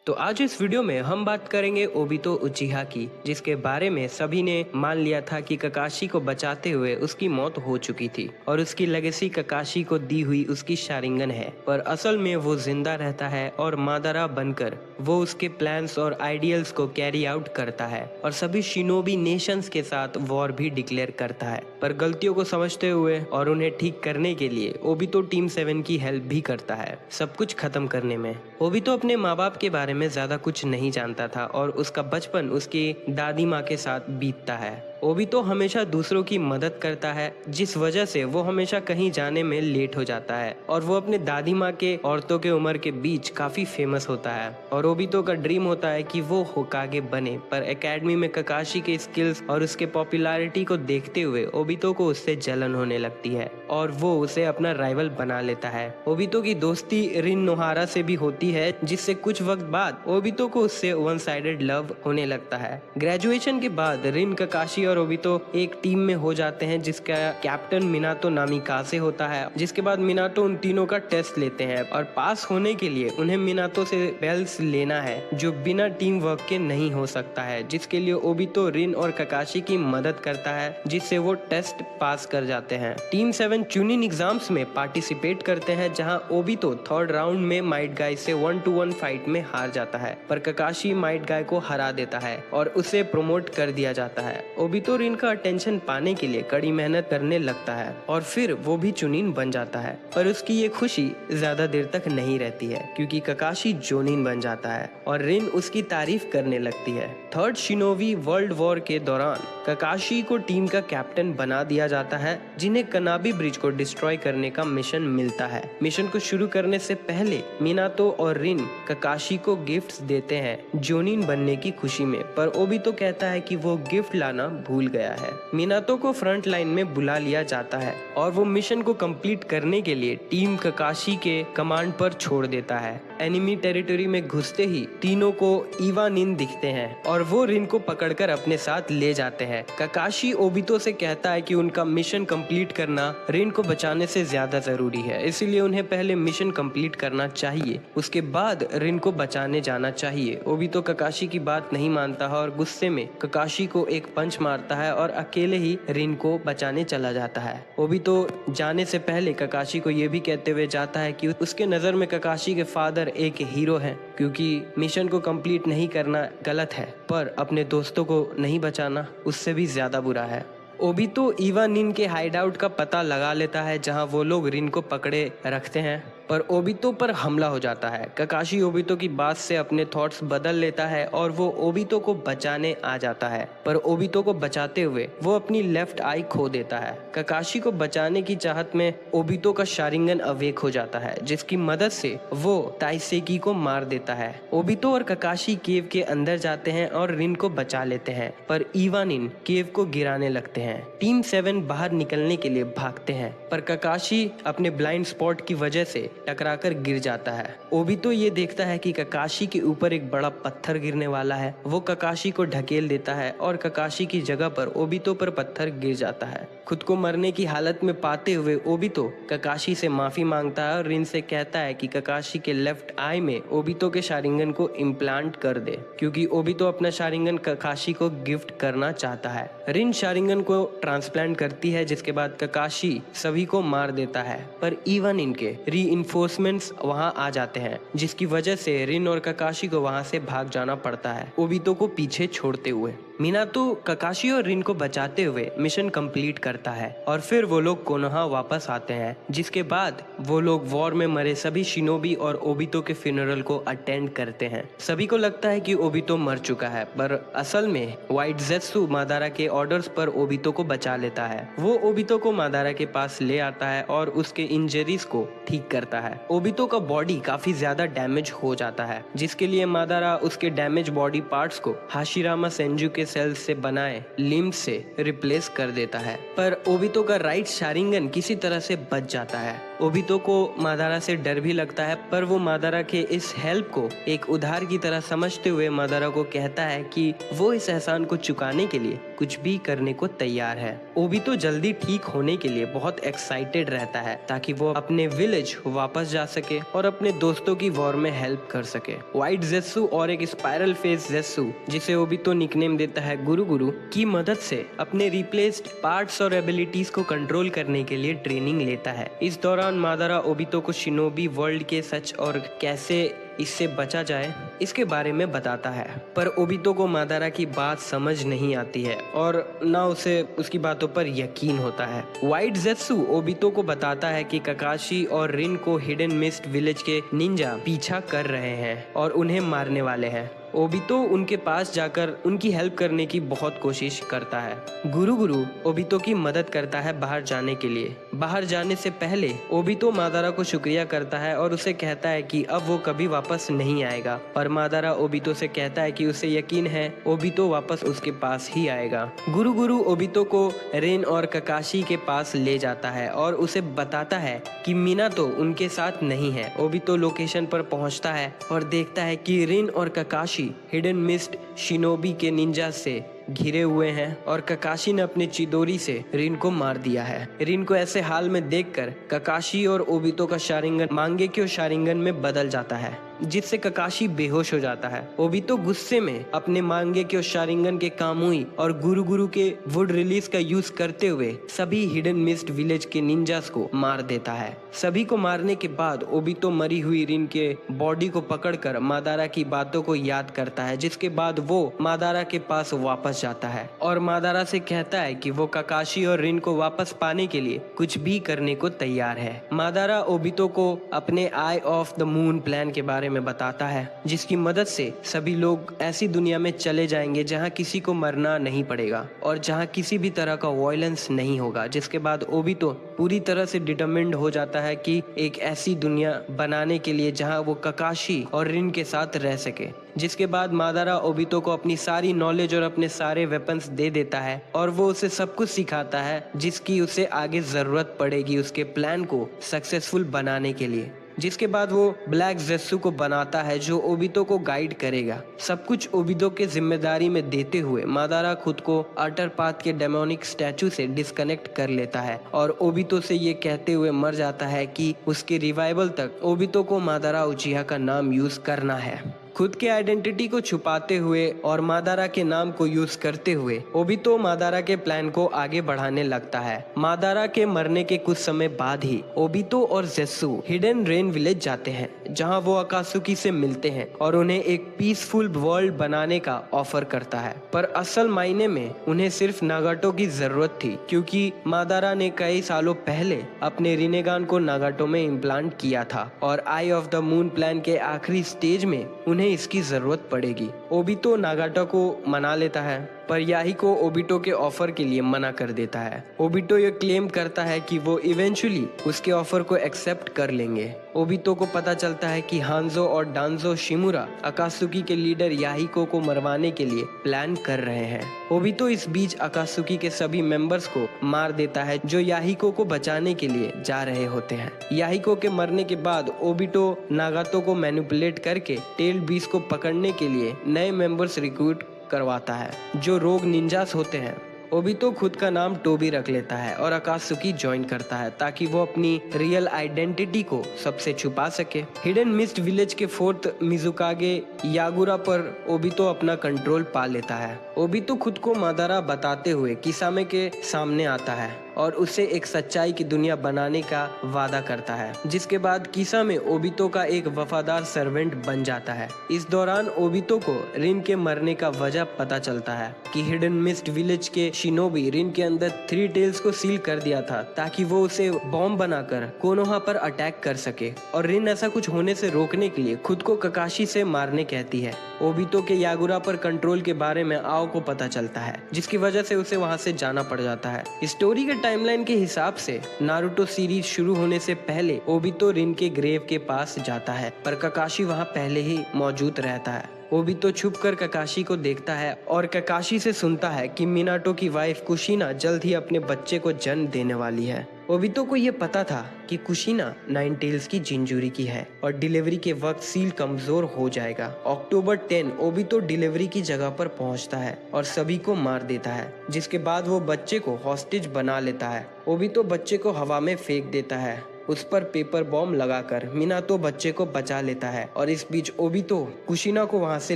तो आज इस वीडियो में हम बात करेंगे ओबितो उचिहा की, जिसके बारे में सभी ने मान लिया था कि ककाशी को बचाते हुए उसकी मौत हो चुकी थी और उसकी लेगेसी ककाशी को दी हुई उसकी शारिंगन है, पर असल में वो जिंदा रहता है और मादारा बनकर वो उसके प्लान्स और आइडियल्स को कैरी आउट करता है और सभी शिनोबी नेशंस के साथ वॉर भी डिक्लेयर करता है। पर गलतियों को समझते हुए और उन्हें ठीक करने के लिए ओबितो टीम 7 की हेल्प भी करता है सब कुछ खत्म करने में। ओबितो अपने माँ बाप के बारे में ज्यादा कुछ नहीं जानता था और उसका बचपन उसकी दादी माँ के साथ बीतता है। ओबितो हमेशा दूसरों की मदद करता है, जिस वजह से वो हमेशा कहीं जाने में लेट हो जाता है और वो अपने दादी माँ के औरतों के उम्र के बीच काफी फेमस होता है। और ओबितो का ड्रीम होता है कि वो होकागे बने, पर एकेडमी में ककाशी के स्किल्स और उसके पॉपुलैरिटी को देखते हुए ओबितो को उससे जलन होने लगती है और वो उसे अपना राइवल बना लेता है। ओबितो की दोस्ती रिन नोहारा से भी होती है, जिससे कुछ वक्त बाद ओबितो को उससे वन साइडेड लव होने लगता है। ग्रेजुएशन के बाद रिन, ककाशी और ओबितो एक टीम में हो जाते हैं, जिसका कैप्टन मिनातो नामिकासे होता है। जिसके बाद मिनातो उन तीनों का टेस्ट लेते हैं और पास होने के लिए उन्हें मिनातो से बेल्स लेना है, जो बिना टीम वर्क के नहीं हो सकता है, जिसके लिए ओबितो रिन और ककाशी की मदद करता है, जिससे वो टेस्ट पास कर जाते हैं। टीम 7 चुनिंग एग्जाम्स में पार्टिसिपेट करते हैं, जहां ओबितो थर्ड राउंड में माइट गाय से 1-to-1 फाइट में हार जाता है, पर ककाशी माइट गाय को हरा देता है और उसे प्रमोट कर दिया जाता है। ओबितो रिन का अटेंशन पाने के लिए कड़ी मेहनत करने लगता है और फिर वो भी चुनिन बन जाता है, पर उसकी ये खुशी ज्यादा देर तक नहीं रहती है, क्योंकि ककाशी जोनिन बन जाता है और रिन उसकी तारीफ करने लगती है। थर्ड शिनोबी वर्ल्ड वॉर के दौरान ककाशी को टीम का कैप्टन बना दिया जाता है, जिन्हें कनाबी ब्रिज को डिस्ट्रॉय करने का मिशन मिलता है। मिशन को शुरू करने से पहले मिनातो और रिन ककाशी को गिफ्ट्स देते हैं जोनिन बनने की खुशी में, पर ओबितो कहता है कि वो गिफ्ट लाना भूल गया है। मिनातो को फ्रंट लाइन में बुला लिया जाता है और वो मिशन को कंप्लीट करने के लिए टीम ककाशी के कमांड पर छोड़ देता है। एनिमी टेरिटरी में घुसते ही तीनों को इवानिन दिखते हैं और वो रिन को पकड़कर अपने साथ ले जाते हैं। ककाशी ओबितो से कहता है कि उनका मिशन कंप्लीट करना रिन को बचाने से ज्यादा जरूरी है, इसीलिए उन्हें पहले मिशन कंप्लीट करना चाहिए, उसके बाद रिन को बचाने जाना चाहिए। ओबितो ककाशी की बात नहीं मानता है और गुस्से में ककाशी को एक पंच मारता है और अकेले ही रिन को बचाने चला जाता है। ओबितो जाने से पहले ककाशी को ये भी कहते हुए जाता है कि उसके नजर में ककाशी के फादर एक हीरो हैं, क्योंकि मिशन को कंप्लीट नहीं करना गलत है, पर अपने दोस्तों को नहीं बचाना उससे भी ज्यादा बुरा है। ओबितो इवानिन के हाइडआउट का पता लगा लेता है, जहां वो लोग रिन को पकड़े रखते हैं, पर ओबितो पर हमला हो जाता है। ककाशी ओबितो की बात से अपने थॉट्स बदल लेता है और वो ओबितो को बचाने आ जाता है, पर ओबितो को बचाते हुए वो अपनी लेफ्ट आई खो देता है। ककाशी को बचाने की चाहत में ओबितो का शारिंगन अवेक हो जाता है, जिसकी मदद से वो ताइसेकी को मार देता है। ओबितो और ककाशी केव के अंदर जाते हैं और रिन को बचा लेते हैं, पर इवानिन केव को गिराने लगते हैं। टीम 7 बाहर निकलने के लिए भागते हैं, पर ककाशी अपने ब्लाइंड स्पॉट की वजह से टकराकर गिर जाता है। ओबितो ये देखता है कि ककाशी के ऊपर एक बड़ा पत्थर गिरने वाला है। वो ककाशी को ढकेल देता है और ककाशी की जगह पर ओबितो पर पत्थर गिर जाता है। खुद को मरने की हालत में पाते हुए ओबितो ककाशी से माफी मांगता है और रिन से कहता है कि ककाशी के लेफ्ट आई में ओबितो के शारिंगन को इम्प्लांट कर दे, क्योंकि ओबितो अपना शारिंगन ककाशी को गिफ्ट करना चाहता है। रिन शारिंगन को ट्रांसप्लांट करती है, जिसके बाद ककाशी सभी को मार देता है, पर इवन इनके रीइंफोर्समेंट्स वहां आ जाते हैं, जिसकी वजह से रिन और ककाशी को वहां से भाग जाना पड़ता है, ओबितो को पीछे छोड़ते हुए। मिनातो ककाशी और रिन को बचाते हुए मिशन कंप्लीट करता है और फिर वो लोग कोनोहा वापस आते हैं, जिसके बाद वो लोग वॉर में मरे सभी शिनोबी और ओबितो के फ्यूनरल को अटेंड करते हैं। सभी को लगता है कि ओबितो मर चुका है, पर असल में व्हाइट ज़ेत्सु मादारा के ऑर्डर्स पर ओबितो को बचा लेता है। वो ओबितो को मादारा के पास ले आता है और उसके इंजरीज को ठीक करता है। ओबितो का बॉडी काफी ज्यादा डैमेज हो जाता है, जिसके लिए मादारा उसके डैमेज बॉडी पार्ट्स को हाशिरामा सेंजू के सेल्स से बनाए लिम्ब से रिप्लेस कर देता है, पर ओबितो का राइट शारिंगन किसी तरह से बच जाता है। ओबितो को मादारा से डर भी लगता है, पर वो मादारा के इस हेल्प को एक उधार की तरह समझते हुए मादारा को कहता है कि वो इस एहसान को चुकाने के लिए कुछ भी करने को तैयार है। ओबितो जल्दी ठीक होने के लिए बहुत एक्साइटेड रहता है ताकि वो अपने विलेज वापस जा सके और अपने दोस्तों की वॉर में हेल्प कर सके। व्हाइट ज़ेत्सु और एक स्पाइरल फेस ज़ेत्सु, जिसे ओबितो निकनेम देता है गुरु गुरु, की मदद से अपने रिप्लेस्ड पार्ट्स और एबिलिटीज को कंट्रोल करने के लिए ट्रेनिंग लेता है। इस दौरान मादारा ओबितो को शिनोबी वर्ल्ड के सच और कैसे इससे बचा जाए इसके बारे में बताता है, पर ओबितो को मादारा की बात समझ नहीं आती है और ना उसे उसकी बातों पर यकीन होता है। व्हाइट ज़ेत्सु ओबितो को बताता है कि ककाशी और रिन को हिडन मिस्ट विलेज के निंजा पीछा कर रहे हैं और उन्हें मारने वाले हैं। ओबितो उनके पास जाकर उनकी हेल्प करने की बहुत कोशिश करता है। गुरु गुरु ओबितो की मदद करता है बाहर जाने के लिए। बाहर जाने से पहले ओबितो मादारा को शुक्रिया करता है और उसे कहता है कि अब वो कभी वापस नहीं आएगा, पर मादारा ओबितो से कहता है कि उसे यकीन है ओबितो वापस उसके पास ही आएगा। गुरु गुरु ओबितो को रेन और ककाशी के पास ले जाता है और उसे बताता है कि मिनातो उनके साथ नहीं है। ओबितो लोकेशन पर पहुंचता है और देखता है कि रिन और ककाशी हिडन मिस्ट शिनोबी के निंजा से घिरे हुए हैं और ककाशी ने अपने चिदोरी से रिन को मार दिया है। रिन को ऐसे हाल में देखकर ककाशी और ओबितो का शारिंगन मांगेक्यो शारिंगन में बदल जाता है, जिससे ककाशी बेहोश हो जाता है। ओबितो गुस्से में अपने मांगेक्यो शारिंगन के कामुई और गुरु गुरु के वुड रिलीज का यूज करते हुए सभी हिडन मिस्ट विलेज के निंजास को मार देता है। सभी को मारने के बाद ओबितो मरी हुई रिन के बॉडी को पकड़कर मादारा की बातों को याद करता है, जिसके बाद वो मादारा के पास वापस जाता है और मादारा से कहता है कि वो ककाशी और रिन को वापस पाने के लिए कुछ भी करने को तैयार है। मादारा ओबितो को अपने आई ऑफ द मून प्लान के बारे में बताता है, जिसकी मदद से सभी लोग ऐसी दुनिया में चले जाएंगे जहां किसी को मरना नहीं पड़ेगा और जहां किसी भी तरह का वायलेंस नहीं होगा। जिसके बाद ओबितो पूरी तरह से डिटरमिन्ड हो जाता है कि एक ऐसी दुनिया बनाने के लिए जहां वो ककाशी और रिन के साथ रह सके। जिसके बाद मादारा ओबितो को अपनी सारी नॉलेज और अपने सारे वेपन्स दे देता है और वो उसे सब कुछ सिखाता है जिसकी उसे आगे जरूरत पड़ेगी उसके प्लान को सक्सेसफुल बनाने के लिए। जिसके बाद वो ब्लैक ज़ेत्सु को बनाता है जो ओबितो को गाइड करेगा। सब कुछ ओबितो के जिम्मेदारी में देते हुए मादारा खुद को अटर पाथ के डेमोनिक स्टैचू से डिस्कनेक्ट कर लेता है और ओबितो से ये कहते हुए मर जाता है कि उसके रिवाइवल तक ओबितो को मादारा उचिहा का नाम यूज करना है। खुद के आइडेंटिटी को छुपाते हुए और मादारा के नाम को यूज करते हुए ओबितो मादारा के प्लान को आगे बढ़ाने लगता है। मादारा के मरने के कुछ समय बाद ही ओबितो और ज़ेत्सु हिडन रेन विलेज जाते हैं, जहां वो अकात्सुकी से मिलते हैं और उन्हें एक पीसफुल वर्ल्ड बनाने का ऑफर करता है। पर असल मायने में उन्हें सिर्फ नागाटो की जरूरत थी, क्योंकि मादारा ने कई सालों पहले अपने रिनेगान को नागाटो में इम्प्लांट किया था और आई ऑफ द मून प्लान के आखिरी स्टेज में उन्हें इसकी जरूरत पड़ेगी। ओबितो नागाटो को मना लेता है, पर याहिको ओबितो के ऑफर के लिए मना कर देता है। ओबितो ये क्लेम करता है कि वो इवेंचुअली उसके ऑफर को एक्सेप्ट कर लेंगे। ओबितो को पता चलता है कि हांजो और डांजो शिमुरा अकात्सुकी के लीडर याहिको को मरवाने के लिए प्लान कर रहे हैं। ओबितो इस बीच अकात्सुकी के सभी मेंबर्स को मार देता है जो याहिको को बचाने के लिए जा रहे होते हैं। याहिको के मरने के बाद ओबितो नागातो को मैनिपुलेट करके टेल बीस को पकड़ने के लिए नए मेंबर्स रिक्रूट करवाता है जो रोग निंजास होते हैं। ओबितो खुद का नाम टोबी रख लेता है और अकात्सुकी ज्वाइन करता है ताकि वो अपनी रियल आइडेंटिटी को सबसे छुपा सके। हिडन मिस्ट विलेज के फोर्थ मिजुकागे यागुरा पर ओबितो अपना कंट्रोल पा लेता है। ओबितो खुद को मादारा बताते हुए किसामे के सामने आता है और उसे एक सच्चाई की दुनिया बनाने का वादा करता है, जिसके बाद किसामे ओबितो का एक वफादार सर्वेंट बन जाता है। इस दौरान ओबितो को रिन के मरने का वजह पता चलता है कि हिडन मिस्ट विलेज के शिनोबी रिन के अंदर 3 टेल्स को सील कर दिया था ताकि वो उसे बॉम्ब बनाकर कोनोहा पर अटैक कर सके, और रिन ऐसा कुछ होने से रोकने के लिए खुद को ककाशी से मारने कहती है। ओबितो के यागुरा पर कंट्रोल के बारे में आओ को पता चलता है, जिसकी वजह से उसे वहां से जाना पड़ जाता है। स्टोरी के टाइमलाइन के हिसाब से नारुतो सीरीज शुरू होने से पहले ओबितो रिन के ग्रेव के पास जाता है, पर ककाशी वहां पहले ही मौजूद रहता है। ओबितो छुपकर ककाशी को देखता है और ककाशी से सुनता है कि मिनाटो की वाइफ कुशिना जल्द ही अपने बच्चे को जन्म देने वाली है। ओबितो को ये पता था कि कुशिना नाइन टेल्स की जिंजूरी की है और डिलीवरी के वक्त सील कमजोर हो जाएगा। अक्टूबर 10 ओबितो डिलीवरी की जगह पर पहुंचता है और सभी को मार देता है, जिसके बाद वो बच्चे को हॉस्टेज बना लेता है। ओबितो बच्चे को हवा में फेंक देता है। उस पर पेपर बॉम्ब लगाकर मिनातो बच्चे को बचा लेता है और इस बीच ओबितो कुशिना को वहां से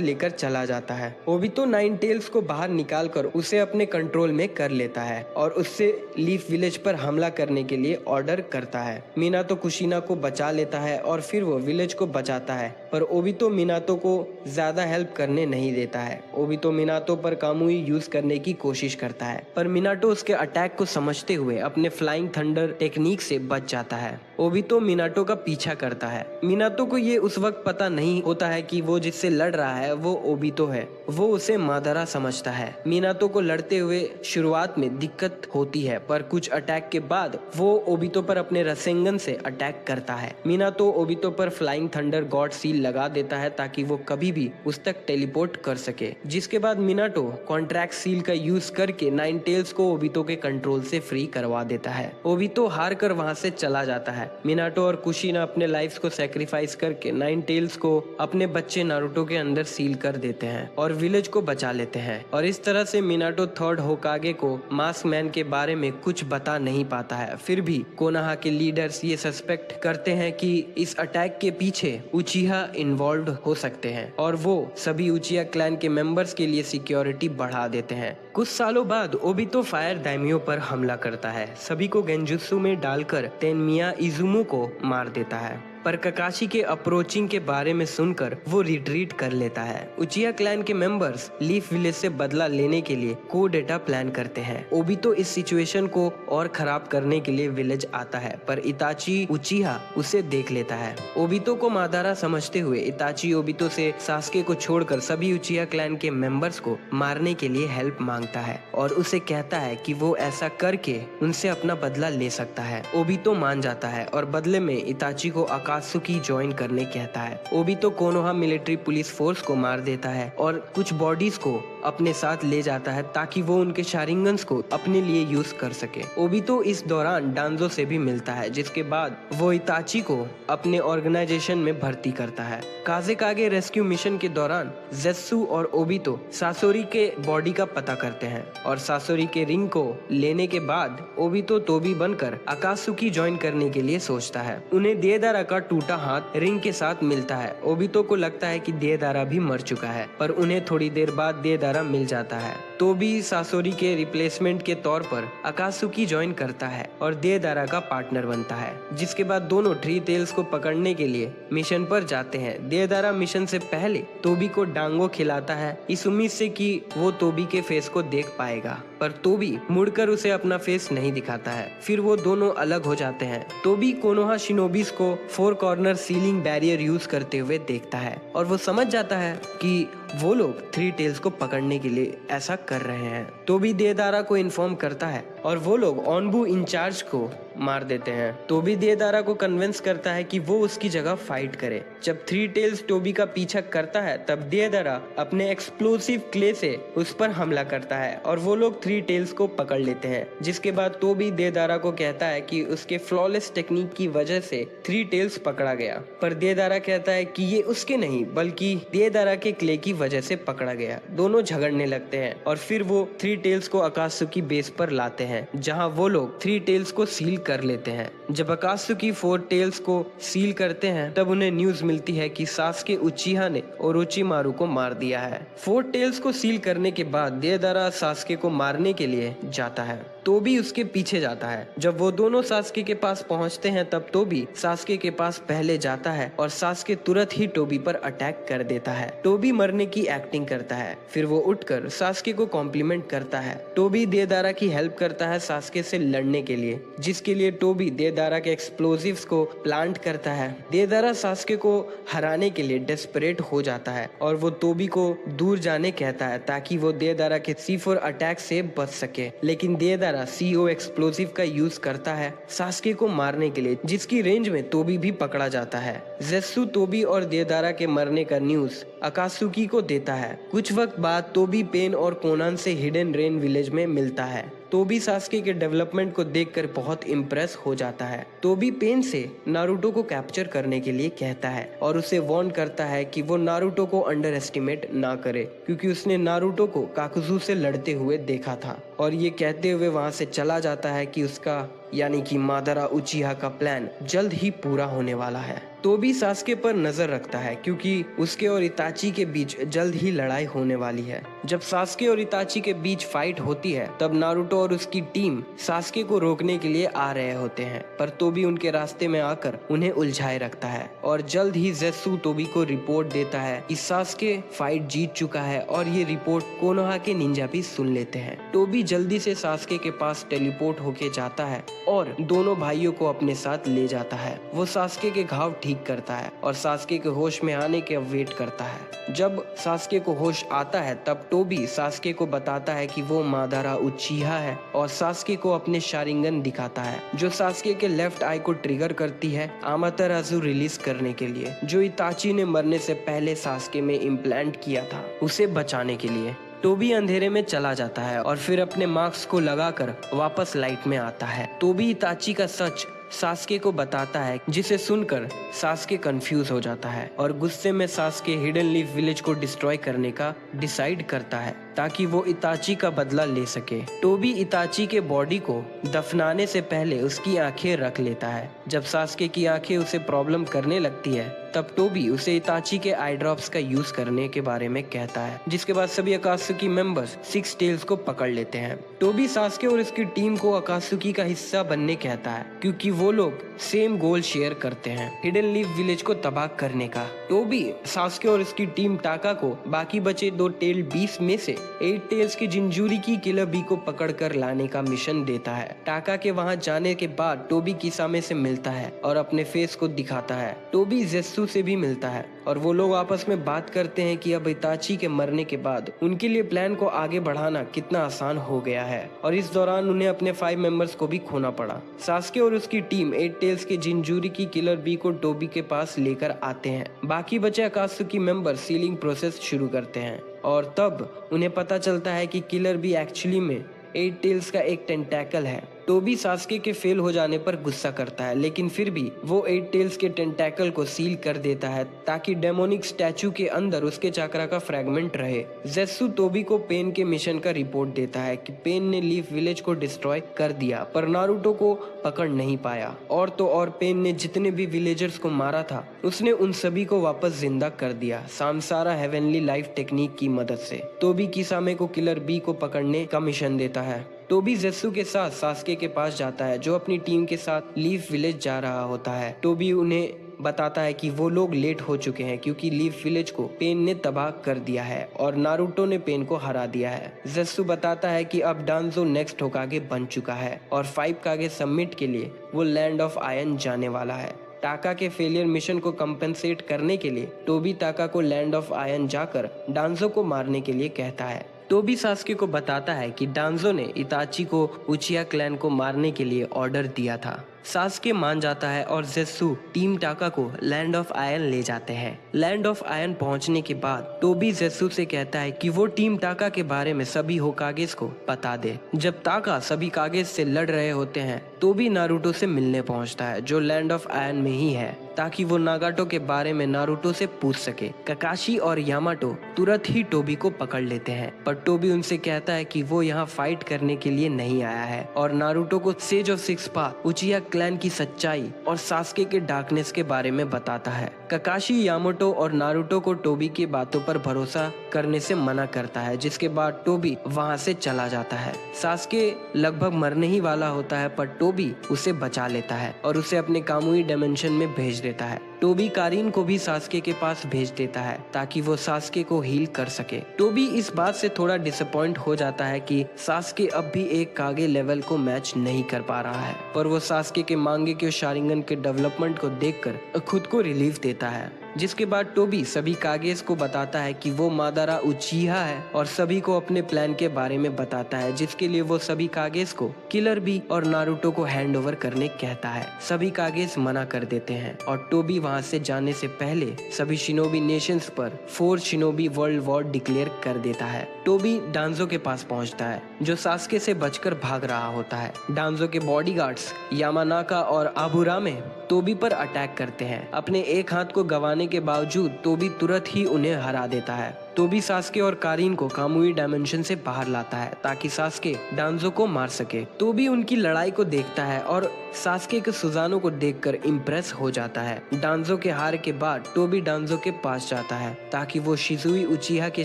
लेकर चला जाता है। ओबितो नाइन टेल्स को बाहर निकालकर उसे अपने कंट्रोल में कर लेता है और उससे लीफ विलेज पर हमला करने के लिए ऑर्डर करता है। मिनातो कुशिना को बचा लेता है और फिर वो विलेज को बचाता है, पर ओबितो मिनातो को ज्यादा हेल्प करने नहीं देता है। ओबितो मिनातो पर कामुई यूज करने की कोशिश करता है, पर मिनाटो उसके अटैक को समझते हुए अपने फ्लाइंग थंडर टेक्निक से बच जाता है। ओबितो मिनाटो का पीछा करता है। मिनातो को ये उस वक्त पता नहीं होता है कि वो जिससे लड़ रहा है वो ओबितो है। वो उसे मादारा समझता है। मिनातो को लड़ते हुए शुरुआत में दिक्कत होती है, पर कुछ अटैक के बाद वो ओबितो पर अपने रसेंगन से अटैक करता है। मिनातो ओबितो पर फ्लाइंग थंडर गॉड सील लगा देता है ताकि वो कभी भी उस तक टेलीपोर्ट कर सके, जिसके बाद मिनाटो कॉन्ट्रैक्ट सील का यूज करके नाइन टेल्स को ओबितो के कंट्रोल से फ्री करवा देता है। ओबितो हार कर वहां से चला जाता है। मिनाटो और कुशिना अपने लाइफ्स को सैक्रिफाइस करके नाइन टेल्स को अपने बच्चे नारुतो के अंदर सील कर देते हैं और विलेज को बचा लेते हैं। और इस तरह से मिनाटो थर्ड होकागे को मास्क मैन के बारे में कुछ बता नहीं पाता है। फिर भी कोनोहा के लीडर्स ये सस्पेक्ट करते हैं कि इस अटैक के पीछे उचिहा इन्वॉल्व हो सकते हैं और वो सभी उचिहा क्लैन के मेंबर्स के लिए सिक्योरिटी बढ़ा देते हैं। कुछ सालों बाद ओबितो फायर दाइमियो पर हमला करता है, सभी को गेंजुत्सु में डालकर तेनमिया इजुमो को मार देता है, पर ककाशी के अप्रोचिंग के बारे में सुनकर वो रिट्रीट कर लेता है। उचिहा क्लैन के मेंबर्स लीफ विलेज से बदला लेने के लिए कोडेटा प्लान करते हैं। ओबितो इस सिचुएशन को और खराब करने के लिए विलेज आता है, पर इताची उचिहा उसे देख लेता है। ओबितो को मादारा समझते हुए इताची ओबितो से सास्के को छोड़कर सभी उचिहा क्लैन के मेंबर्स को मारने के लिए हेल्प मांगता है और उसे कहता है कि वो ऐसा करके उनसे अपना बदला ले सकता है। ओबितो मान जाता है और बदले में इताची को अकात्सुकी ज्वाइन करने कहता है। Obito Konoha military police force को मार देता है और कुछ बॉडीज को अपने साथ ले जाता है ताकि वो उनके शारिंगन्स को अपने लिए यूज कर सके। ओबितो इस दौरान डांजो से भी मिलता है, जिसके बाद वो इताची को अपने ऑर्गेनाइजेशन में भर्ती करता है। काजेकागे रेस्क्यू मिशन के दौरान जेत्सु और ओबितो सासोरी के बॉडी का पता करते हैं और सासोरी के रिंग को लेने के बाद ओबितो तोबी बनकर अकात्सुकी ज्वाइन करने के लिए सोचता है। उन्हें देदारा का टूटा हाथ रिंग के साथ मिलता है। ओबितो को लगता है कि देदारा भी मर चुका है, पर उन्हें थोड़ी देर बाद देदारा मिल जाता है। तोबी सासोरी के रिप्लेसमेंट के तौर पर अकात्सुकी ज्वाइन करता है और देदारा का पार्टनर बनता है, जिसके बाद दोनों थ्री टेल्स को पकड़ने के लिए मिशन पर जाते हैं। देदारा मिशन से पहले तोबी को डांगो खिलाता है, इस उम्मीद से कि वो तोबी के फेस को देख पाएगा, पर तोबी मुड़कर उसे अपना फेस नहीं दिखाता है। फिर वो दोनों अलग हो जाते हैं। तोबी कोनोहा शिनोबिस को four corner ceiling barrier use करते हुए देखता है और वो समझ जाता है कि वो लोग थ्री टेल्स को पकड़ने के लिए ऐसा कर रहे हैं। तोबी देदारा को इन्फॉर्म करता है और वो लोग ऑनबू इंचार्ज को मार देते हैं। तोबी देदारा को कन्विंस करता है कि वो उसकी जगह फाइट करे। जब थ्री टेल्स तोबी का पीछा करता है तब देदारा अपने एक्सप्लोसिव क्ले से उस पर हमला करता है और वो लोग थ्री टेल्स को पकड़ लेते हैं, जिसके बाद तोबी देदारा को कहता है कि उसके फ्लॉलेस टेक्निक की वजह से थ्री टेल्स पकड़ा गया, पर देदारा कहता है कि ये उसके नहीं बल्कि देदारा के क्ले की वजह से पकड़ा गया। दोनों झगड़ने लगते हैं और फिर वो थ्री टेल्स को अकात्सुकी बेस पर लाते हैं, जहां वो लोग थ्री टेल्स को सील कर लेते हैं। जब अकात्सुकी फोर टेल्स को सील करते हैं तब उन्हें न्यूज मिलती है कि सास्के उचिहा ने ओरोचिमारू को मार दिया है। फोर टेल्स को सील करने के बाद देदारा सास्के को मारने के लिए जाता है। तोबी उसके पीछे जाता है। जब वो दोनों सास्के के पास पहुंचते हैं तब तोबी सास्के के पास पहले जाता है और सास्के तुरंत ही टोबी पर अटैक कर देता है। टोबी मरने की एक्टिंग करता है, फिर वो उठकर सास्के को कॉम्प्लीमेंट करता है। टोबी देदारा की हेल्प करता है सास्के से लड़ने के लिए, जिसके लिए टोबी देदारा के एक्सप्लोजिव्स को प्लांट करता है। देदारा सास्के को हराने के लिए डेस्परेट हो जाता है और वो तोबी को दूर जाने कहता है ताकि वो देदारा के C4 अटैक से बच सके, लेकिन देदारा CO एक्सप्लोसिव का यूज करता है सास्के को मारने के लिए, जिसकी रेंज में तोबी भी पकड़ा जाता है। जेत्सु तोबी और देदारा के मरने का न्यूज अकात्सुकी को देता है। कुछ वक्त बाद तोबी पेन और कोनान से हिडन रेन विलेज में मिलता है। टोबी सास्के के डेवलपमेंट को देखकर बहुत इम्प्रेस हो जाता है। टोबी पेन से नारुतो को कैप्चर करने के लिए कहता है और उसे वार्न करता है कि वो नारुतो को अंडर एस्टिमेट ना करे, क्योंकि उसने नारुतो को काकुजू से लड़ते हुए देखा था। और ये कहते हुए वहां से चला जाता है कि उसका यानी कि मादारा उचिहा का प्लान जल्द ही पूरा होने वाला है। टोबी सास्के पर नजर रखता है क्योंकि उसके और इताची के बीच जल्द ही लड़ाई होने वाली है। जब सास्के और इताची के बीच फाइट होती है तब नारुतो और उसकी टीम सास्के को रोकने के लिए आ रहे होते हैं, पर टोबी उनके रास्ते में आकर उन्हें उलझाए रखता है और जल्द ही ज़ेत्सु टोबी को रिपोर्ट देता है कि सास्के फाइट जीत चुका है और ये रिपोर्ट कोनोहा के निंजा भी सुन लेते हैं। टोबी जल्दी से सास्के के पास टेलीपोर्ट होके जाता है और दोनों भाइयों को अपने साथ ले जाता है। वो सास्के के घाव ठीक करता है और सास्के के होश में आने के वेट करता है। जब सास्के को होश आता है तब टोबी सास्के को बताता है कि वो मादारा उचिहा है और सास्के को अपने शारिंगन दिखाता है, जो सास्के के लेफ्ट आई को ट्रिगर करती है आमातेराजु रिलीज करने के लिए, जो इताची ने मरने से पहले सास्के में इम्प्लांट किया था उसे बचाने के लिए। टोबी अंधेरे में चला जाता है और फिर अपने मार्क्स को लगाकर वापस लाइट में आता है। टोबी इताची का सच सास्के को बताता है, जिसे सुनकर सास्के कंफ्यूज हो जाता है और गुस्से में सास्के हिडन लीफ विलेज को डिस्ट्रॉय करने का डिसाइड करता है ताकि वो इताची का बदला ले सके। टोबी इताची के बॉडी को दफनाने से पहले उसकी आंखें रख लेता है। जब सास्के की आंखें उसे प्रॉब्लम करने लगती है तब टोबी उसे इताची के आई ड्रॉप्स का यूज करने के बारे में कहता है, जिसके बाद सभी अकात्सुकी मेंबर्स सिक्स टेल्स को पकड़ लेते हैं। टोबी सास्के और उसकी टीम को अकात्सुकी का हिस्सा बनने कहता है क्योंकि वो लोग सेम गोल शेयर करते हैं, हिडन लीफ विलेज को तबाह करने का। टोबी सास्के और उसकी टीम टाका को बाकी बचे 2 टेल बीस में से 8 टेल्स की जिंजूरी की किलर बी को पकड़कर लाने का मिशन देता है। टाका के वहां जाने के बाद टोबी किसामे से मिलता है और अपने फेस को दिखाता है। टोबी ज़ेत्सु से भी मिलता है और वो लोग आपस में बात करते हैं कि अब इताची के मरने के बाद उनके लिए प्लान को आगे बढ़ाना कितना आसान हो गया है और इस दौरान उन्हें अपने 5 मेंबर्स को भी खोना पड़ा। सास्के और उसकी टीम 8 टेल्स के जिंजूरी की किलर बी को टोबी के पास लेकर आते हैं। बाकी बचे अकात्सुकी मेंबर सीलिंग प्रोसेस शुरू करते हैं और तब उन्हें पता चलता है कि किलर बी एक्चुअली में 8 टेल्स का एक टेंटैकल है। टोबी सास्के के फेल हो जाने पर गुस्सा करता है, लेकिन फिर भी वो 8 टेल्स के टेंटैकल को सील कर देता है ताकि डेमोनिक स्टैचू के अंदर उसके चक्रा का फ्रैगमेंट रहे। ज़ेत्सु टोबी को पेन के मिशन का रिपोर्ट देता है कि पेन ने लीफ विलेज को डिस्ट्रॉय कर दिया पर नारुतो को पकड़ नहीं पाया। और तो और पेन ने जितने भी विलेजर्स को मारा था उसने उन सभी को वापस जिंदा कर दिया सामसारा हेवनली लाइफ टेक्निक की मदद से। टोबी किसामे को किलर बी को पकड़ने का मिशन देता है। टोबी ज़ेत्सु के साथ सास्के के पास जाता है जो अपनी टीम के साथ लीफ विलेज जा रहा होता है। टोबी उन्हें बताता है कि वो लोग लेट हो चुके हैं क्योंकि लीफ विलेज को पेन ने तबाह कर दिया है और नारुतो ने पेन को हरा दिया है। ज़ेत्सु बताता है कि अब डांजो नेक्स्ट होकागे बन चुका है और 5 कागे समिट के लिए वो लैंड ऑफ आयन जाने वाला है। टाका के फेलियर मिशन को कंपेंसेट करने के लिए टोबी टाका को लैंड ऑफ आयन जाकर डांजो को मारने के लिए कहता है। टोबी सास्के को बताता है कि डांजो ने इताची को उचिहा क्लैन को मारने के लिए ऑर्डर दिया था। सास्के मान जाता है और ज़ेत्सु टीम टाका को लैंड ऑफ आयन ले जाते हैं। लैंड ऑफ आयन पहुंचने के बाद टोबी ज़ेत्सु से कहता है कि वो टीम टाका के बारे में सभी होकागेस को बता दे। जब टाका सभी कागेस से लड़ रहे होते हैं टोबी नारुतो से मिलने पहुंचता है जो लैंड ऑफ आयन में ही है ताकि वो नागाटो के बारे में नारुतो से पूछ सके। ककाशी और यामाटो तुरंत ही टोबी को पकड़ लेते हैं पर टोबी उनसे कहता है कि वो यहाँ फाइट करने के लिए नहीं आया है और नारुतो को सेज ऑफ 6 पाथ उचिहा क्लैन की सच्चाई और सास्के के डार्कनेस के बारे में बताता है। ककाशी यामाटो और नारुतो को टोबी की बातों पर भरोसा करने से मना करता है, जिसके बाद टोबी वहां से चला जाता है। सास्के लगभग मरने ही वाला होता है पर टोबी उसे बचा लेता है और उसे अपने कामुई डायमेंशन में भेज देता है। टोबी कारिन को भी सास्के के पास भेज देता है ताकि वो सास्के को हील कर सके। टोबी इस बात से थोड़ा डिसअपॉइंट हो जाता है कि सास्के अब भी एक कागे लेवल को मैच नहीं कर पा रहा है, पर वो सास्के के मांगे के शारिंगन के डेवलपमेंट को देखकर खुद को रिलीफ देता है। जिसके बाद टोबी सभी कागेस को बताता है कि वो मादारा उचिहा है और सभी को अपने प्लान के बारे में बताता है, जिसके लिए वो सभी कागेस को किलर बी और नारुतो को हैंड ओवर करने कहता है। सभी कागेस मना कर देते हैं और टोबी वहां से जाने से पहले सभी शिनोबी नेशंस पर 4 शिनोबी वर्ल्ड वॉर डिक्लेयर कर देता है। टोबी डांजो के पास पहुंचता है जो सास्के से बचकर भाग रहा होता है। डांजो के बॉडीगार्ड्स यामानाका और आबुरामे टोबी पर अटैक करते हैं। अपने एक हाथ को गंवाने के बावजूद टोबी तुरंत ही उन्हें हरा देता है। टोबी सास्के और कारिन को कामुई डायमेंशन से बाहर लाता है ताकि सास्के डांजो को मार सके। टोबी उनकी लड़ाई को देखता है और सास्के के सुजानो को देखकर इम्प्रेस हो जाता है। डांजो के हार के बाद टोबी डांजो के पास जाता है ताकि वो शिजुई उचिहा के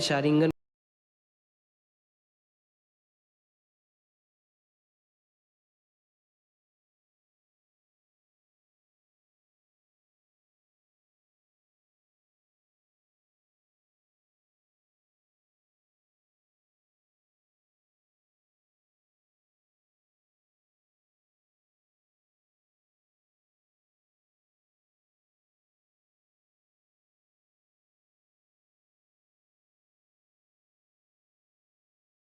शारिंगन